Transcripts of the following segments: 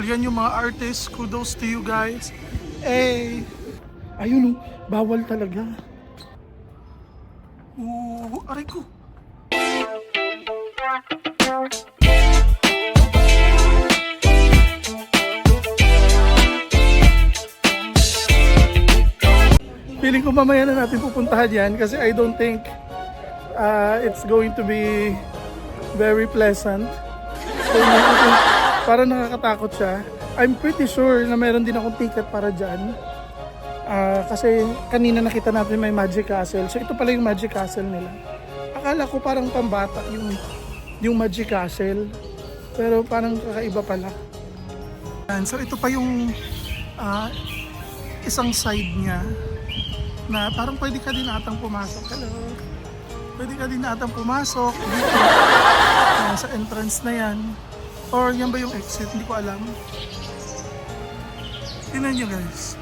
Yan yung mga artists. Kudos to you guys. Eh, ayun oh, bawal talaga. Aray ko. Feeling ko mamaya na natin pupuntahan yan kasi I don't think it's going to be very pleasant. So, parang nakakatakot siya. I'm pretty sure na meron din akong ticket para dyan. Kasi kanina nakita natin may Magic Castle. So ito pala yung Magic Castle nila. Akala ko parang pambata yung Magic Castle. Pero parang kakaiba pala. So ito pa yung isang side niya na parang pwede ka din atang pumasok. Hello. Pwede ka din atang pumasok dito. Sa entrance na yan. Or yan ba yung exit? Hindi ko alam. Tingnan nyo guys.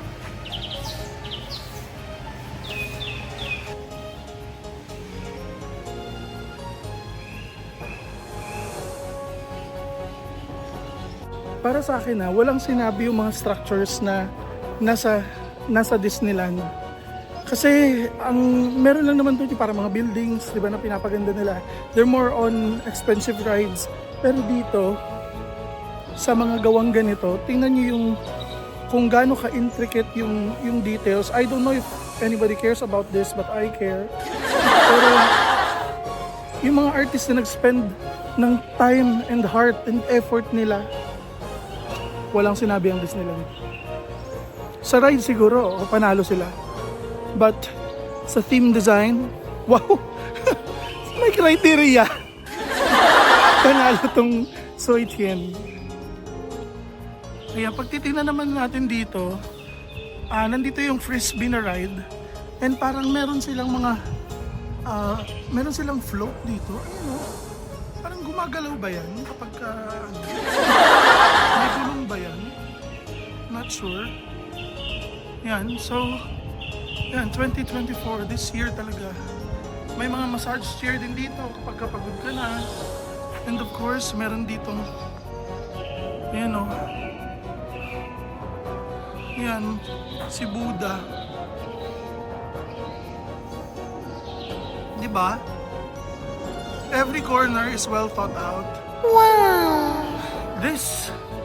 Para sa akin walang sinabi yung mga structures na nasa Disneyland. Kasi ang meron lang naman doon para mga buildings, 'di ba, na pinapaganda nila. They're more on expensive rides. Pero dito sa mga gawang ganito, tingnan niyo yung kung gaano ka-intricate yung details. I don't know if anybody cares about this, but I care. Pero yung mga artists na nag-spend ng time and heart and effort nila, walang sinabi ang Disneyland. Sa ride siguro, panalo sila. But sa theme design, wow! May criteria. Panalo tong Soichien. Kaya pag titingnan naman natin dito, nandito yung frisbee na ride. And parang meron silang float dito. Ayun, parang gumagalaw ba yan kapag may gulong ba yan? Not sure. Yan, so yan, 2024, this year talaga. May mga massage chair din dito kapag kapagod ka na. And of course, meron ditong yan o. Yan, si Buddha. Diba? Every corner is well thought out. Wow!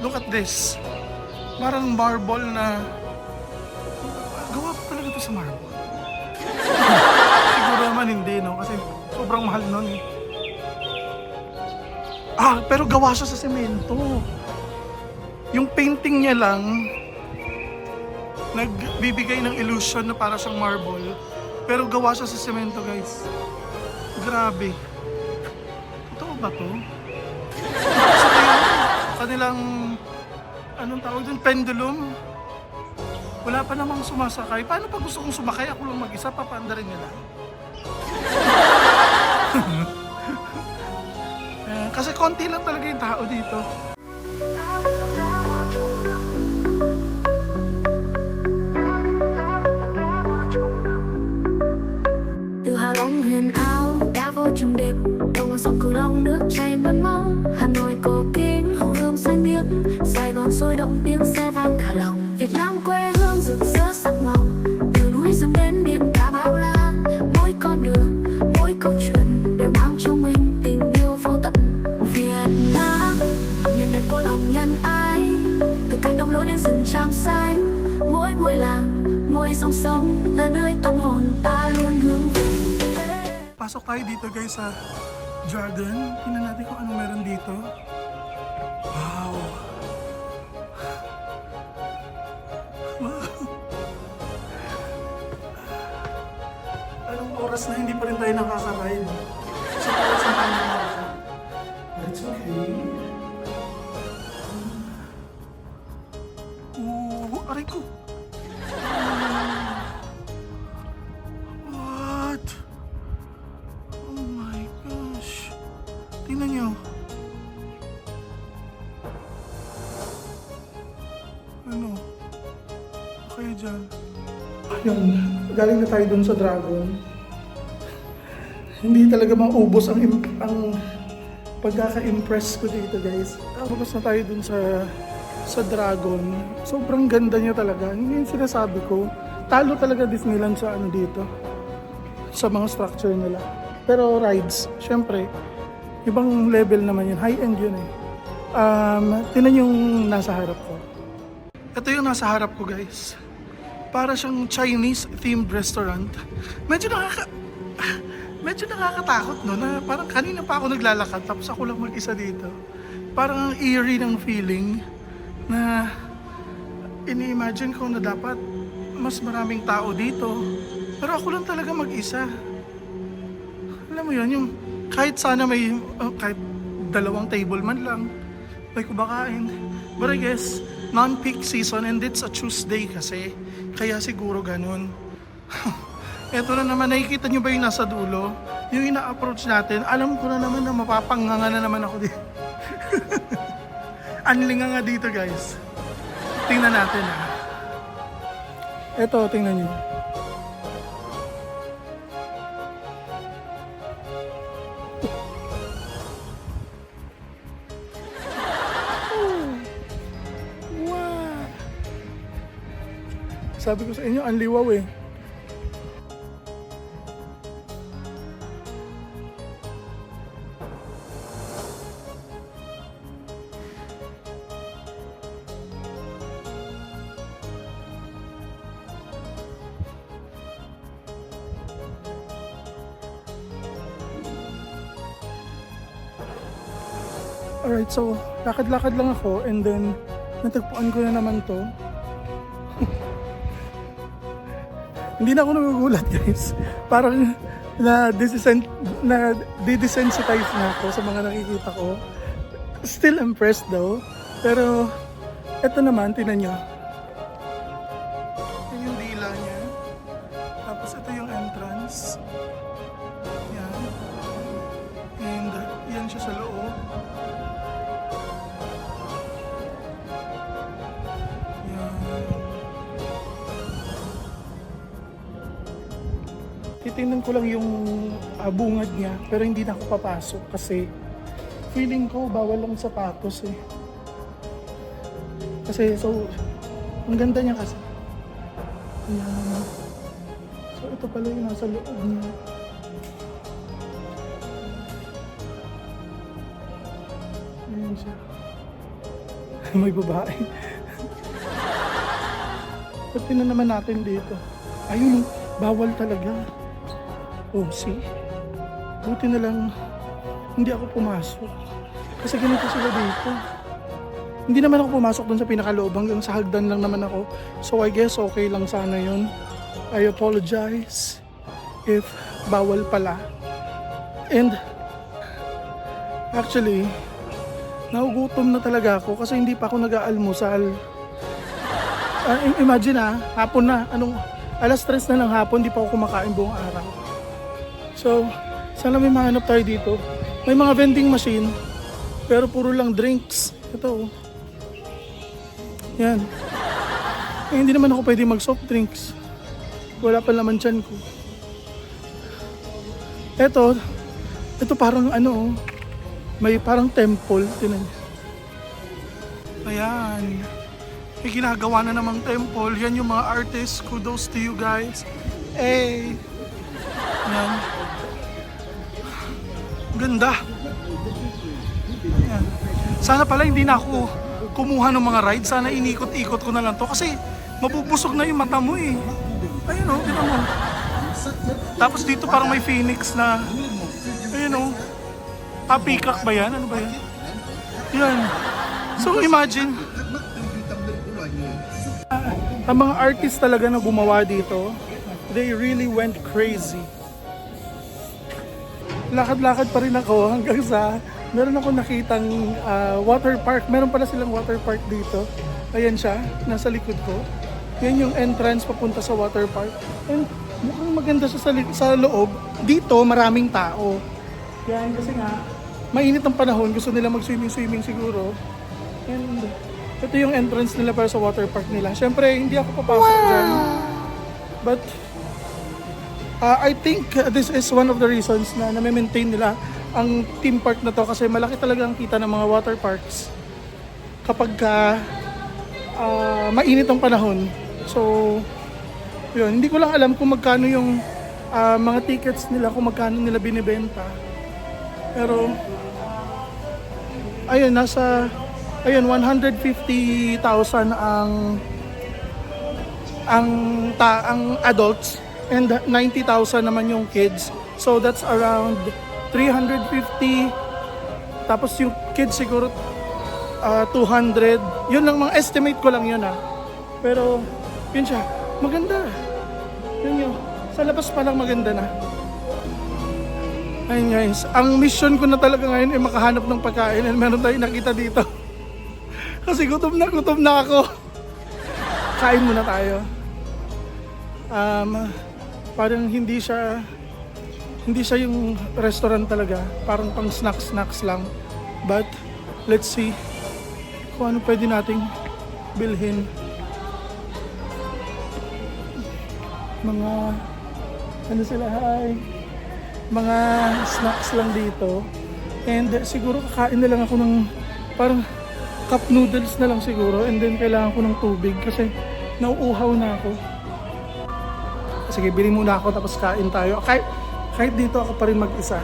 Look at this. Parang marble na gawa pa talaga ito sa marble. Siguro naman hindi, no? Kasi sobrang mahal nun eh. Pero gawa siya sa semento. Yung painting niya lang nagbibigay ng illusion na para siyang marble. Pero gawa siya sa semento, guys. Grabe. Totoo ba to? Sa kanilang anong tawag dun? Pendulum. Wala pa namang sumasakay. Paano pag gusto kong sumakay? Ako lang mag-isa, papaandarin niya lang. Kasi konti lang talaga yung tao dito. Từ Hạ Long huyền ảo đã vô trong đêm, đồng bằng sông Cửu Long nước chảy mênh mông. Hà Nội cổ kính hồng hương xanh biếc, Sài Gòn sôi động tiếng xe vang cả lòng. Việt Nam quê hương rực rỡ sắc màu, từ núi rừng đến biển cả bao la. Mỗi con đường, mỗi câu chuyện đều mang trong mình tình yêu vô tận. Việt Nam, miền đất cô lòng nhân ái, từ cánh đồng lúa đến rừng tràm xanh. Mỗi ngôi làng, mỗi dòng sông là nơi tâm hồn ta luôn hướng về. Pasok tayo dito guys sa Dragon. Tingnan natin kung ano meron dito. Wow! Anong oras na hindi pa rin tayo nakaka-ride? Sa oras na tayo nakaka. But it's okay. Aray ko! What? Oh my gosh. Tingnan nyo. Ano? Okay dyan. Ayun, galing na tayo dun sa Dragon. Hindi talaga maubos ang pagkaka-impress ko dito guys. Tapos na tayo dun sa sa Dragon. Sobrang ganda niya talaga. Yun yung sinasabi ko. Talo talaga Disneyland sa ano dito. Sa mga structure nila. Pero rides, syempre, ibang level naman yun. High-end yun eh. Tinan yung nasa harap ko. Ito yung nasa harap ko guys. Para siyang Chinese themed restaurant. Medyo nakakatakot no, na parang kanina pa ako naglalakad tapos ako lang mag-isa dito. Parang ang eerie ng feeling na ini-imagine ko na dapat mas maraming tao dito. Pero ako lang talaga mag-isa. Alam mo yun, yung kahit sana may kahit dalawang table man lang may kumakain. But I guess non-peak season and it's a Tuesday kasi kaya siguro ganun. Eto na naman, nakikita nyo ba yung nasa dulo? Yung ina-approach natin, alam ko na naman na mapapanganga na naman ako dito. Anlinga nga dito guys. Tingnan natin ha. Eto, tingnan nyo. Wow. Sabi ko sa inyo, ang liwaw eh. Alright, so lakad-lakad lang ako and then natagpuan ko na naman to. Hindi na ako nagugulat guys. Parang na-desensitize na ako sa mga nakikita ko. Still impressed though. Pero eto naman, tinan nyo. Ito yung dila niya. Tapos ito yung entrance. Yan. And yan siya sa loob. Titingnan ko lang yung bungad niya pero hindi na ako papasok kasi feeling ko bawal lang sapatos eh. Kasi so ang ganda niya kasi. Ayan. So ito pala yung nasa loob niya. Ayan siya. May babae. Pati na naman natin dito. Ayun, bawal talaga. Oh, see? Buti na lang hindi ako pumasok. Kasi ganito sila dito. Hindi naman ako pumasok dun sa pinakaloob. Hanggang sa hagdan lang naman ako. So I guess okay lang sana yun. I apologize if bawal pala. And actually, nagugutom na talaga ako kasi hindi pa ako nag-aalmusal. Imagine hapon na. Alas 3 na ng hapon, di pa ako kumakain buong araw. So, sana may mahanap tayo dito. May mga vending machine, pero puro lang drinks. Ito. Yan. Hindi naman ako pwede mag soft drinks. Wala pa laman tiyan ko. Ito parang may parang temple. Tinan. Ayan. May ginagawa na namang temple. Yan yung mga artists. Kudos to you guys. Hey! Yan. Ganda. Yan. Sana pala hindi na ako kumuha ng mga ride. Sana inikot-ikot ko na lang to. Kasi mabubusog na yung mata mo eh. Ayun o, tignan mo. Tapos dito parang may phoenix na, ayun o. Peacock ba yan? Ano ba yan? Yan. So imagine, ang mga artist talaga na gumawa dito, they really went crazy. Lakad-lakad pa rin ako hanggang sa meron ako nakitang water park. Meron pala silang water park dito. Ayan siya, nasa likod ko. Yan yung entrance papunta sa water park. And mukhang maganda siya sa loob. Dito maraming tao. Yan kasi nga, mainit ang panahon. Gusto nila mag-swimming siguro. And ito yung entrance nila para sa water park nila. Siyempre, hindi ako papasok dyan. But I think this is one of the reasons na na-maintain nila ang theme park na to kasi malaki talaga ang kita ng mga water parks kapag mainit ang panahon. So, yun. Hindi ko lang alam kung magkano yung mga tickets nila, kung magkano nila binibenta. Pero, ayun, 150,000 ang adults and 90,000 naman yung kids. So that's around 350. Tapos yung kids siguro 200. Yun lang, mga estimate ko lang yun Pero yun siya, maganda. Yun yun. Sa labas pa lang maganda na. Ayun guys, ang mission ko na talaga ngayon ay makahanap ng pagkain, and meron tayong nakita dito. Kasi gutom na ako. Kain muna tayo. Parang hindi siya yung restaurant talaga. Parang pang snacks lang. But let's see kung ano pwede nating bilhin. Mga ano sila, mga snacks lang dito. And siguro kakain na lang ako ng parang cup noodles na lang siguro, and then kailangan ko ng tubig kasi nauuhaw na ako. Sige, bili muna ako tapos kain tayo. Kahit dito ako pa rin mag-isa.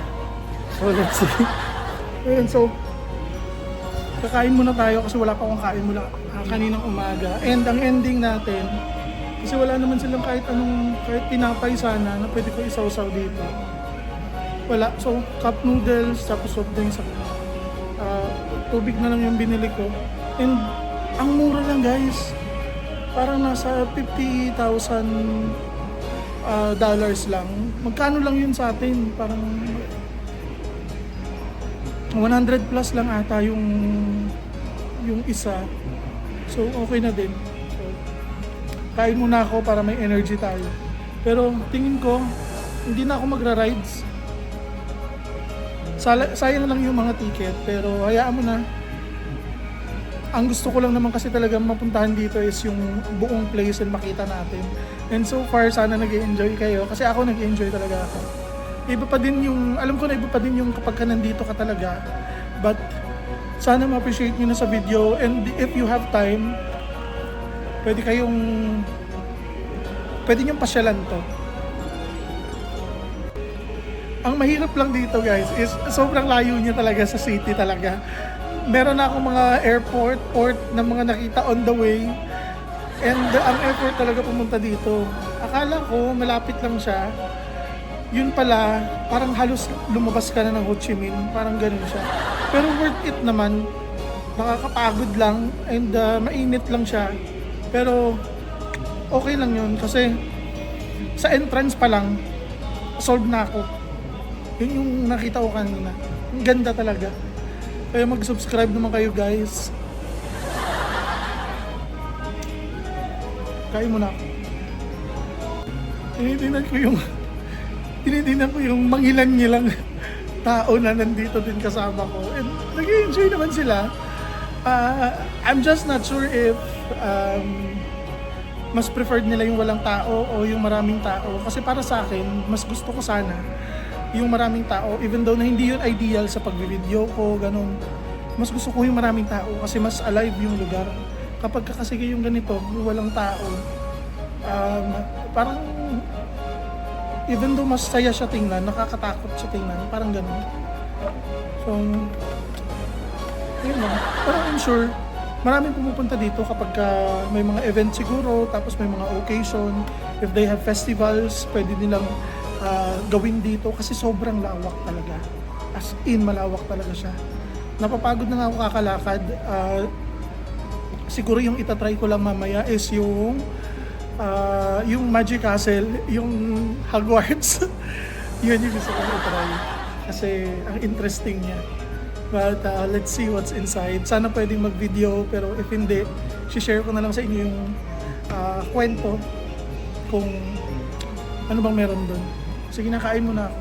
So let's see. Ayun, so kakain muna tayo kasi wala pa akong kain mula kaninang umaga. And ang ending natin, kasi wala naman silang kahit tinapay sana na pwede ko isawsaw dito. Wala. So cup noodles tapos soft drinks, tubig na lang yung binili ko. And ang mura lang guys. Parang nasa 50,000 dollars lang. Magkano lang yun sa atin? Parang 100 plus lang ata yung isa. So okay na din. So, kain muna ako para may energy tayo. Pero tingin ko hindi na ako magra-rides. Sayang lang yung mga ticket, pero hayaan mo na. Ang gusto ko lang naman kasi talaga mapuntahan dito is yung buong place and makita natin. And so far, sana nag-enjoy kayo. Kasi ako nag-enjoy talaga ako. Iba pa din yung, alam ko na iba pa din yung kapag ka nandito ka talaga. But sana ma-appreciate nyo na sa video. And if you have time, pwede nyong pasyalan to. Ang mahirap lang dito guys is sobrang layo niya talaga sa city talaga. Meron na akong mga port na mga nakita on the way. And ang effort talaga pumunta dito. Akala ko malapit lang siya. Yun pala, parang halos lumabas ka na ng Ho Chi Minh. Parang ganun siya. Pero worth it naman. Nakakapagod lang and mainit lang siya. Pero okay lang yun kasi sa entrance pa lang, solved na ako. Yun yung nakita ko kanina. Ang ganda talaga. Kaya mag-subscribe naman kayo guys. Kain muna ako. Tinitingnan ko yung mangilan-ngilang tao na nandito din kasama ko. And nag-enjoy naman sila. I'm just not sure if mas preferred nila yung walang tao o yung maraming tao. Kasi para sa akin, mas gusto ko sana yung maraming tao, even though na hindi yun ideal sa pag-video ko, ganun. Mas gusto ko yung maraming tao kasi mas alive yung lugar. Kapag kakasige yung ganito, yung walang tao, parang even though mas saya siya tingnan, nakakatakot siya tingnan, parang ganun. So, yun lang. Pero I'm sure, maraming pumupunta dito kapag may mga event siguro, tapos may mga occasion, if they have festivals, pwede nilang gawin dito kasi sobrang lawak talaga. As in, malawak talaga siya. Napapagod na nga ako kakalakad. Siguro yung itatry ko lang mamaya is yung Magic Castle, yung Hogwarts. Yun yung gusto ko i-try. Kasi ang interesting niya. But let's see what's inside. Sana pwedeng mag-video, pero if hindi, share ko na lang sa inyo yung kwento kung ano bang meron doon. Sige na, kain muna ako.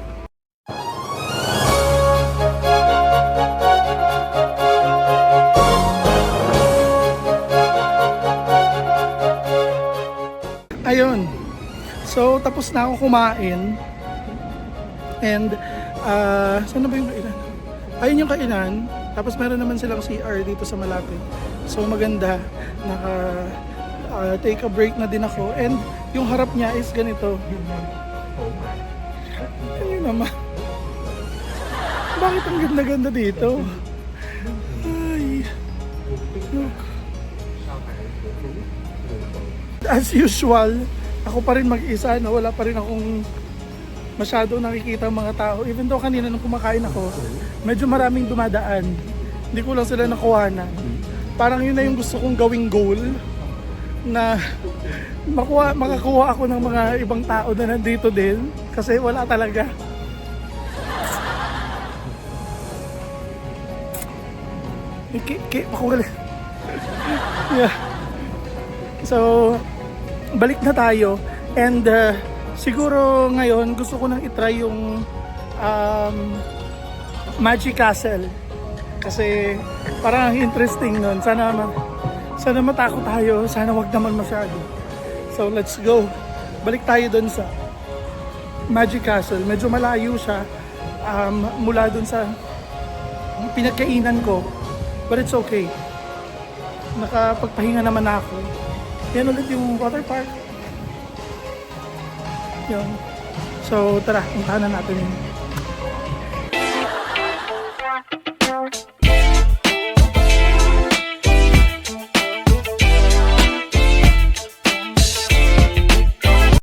Ayun. So, tapos na ako kumain. And, saan na ba yung kainan? Ayun yung kainan. Tapos meron naman silang CR dito sa malapit. So maganda, naka take a break na din ako. And yung harap niya is ganito. Ayun naman. Bakit ang ganda-ganda dito? Ay. Look. As usual, ako pa rin mag-isa, no? Wala pa rin akong masyado nakikita ang mga tao. Even though kanina nung kumakain ako, medyo maraming dumadaan. Hindi ko lang sila nakuhanan. Parang yun na yung gusto kong gawing goal na makakuha ako ng mga ibang tao na nandito din kasi wala talaga. Pakugali. Yeah. So, balik na tayo and siguro ngayon gusto ko nang itry yung Magic Castle kasi parang interesting nun. Sana matakot tayo, sana wag naman masyado. So let's go. Balik tayo dun sa Magic Castle. Medyo malayo siya mula dun sa pinagkainan ko, but it's okay. Nakapagpahinga naman ako. Yan ulit yung water park. Yun. So tara, puntahan na natin yun.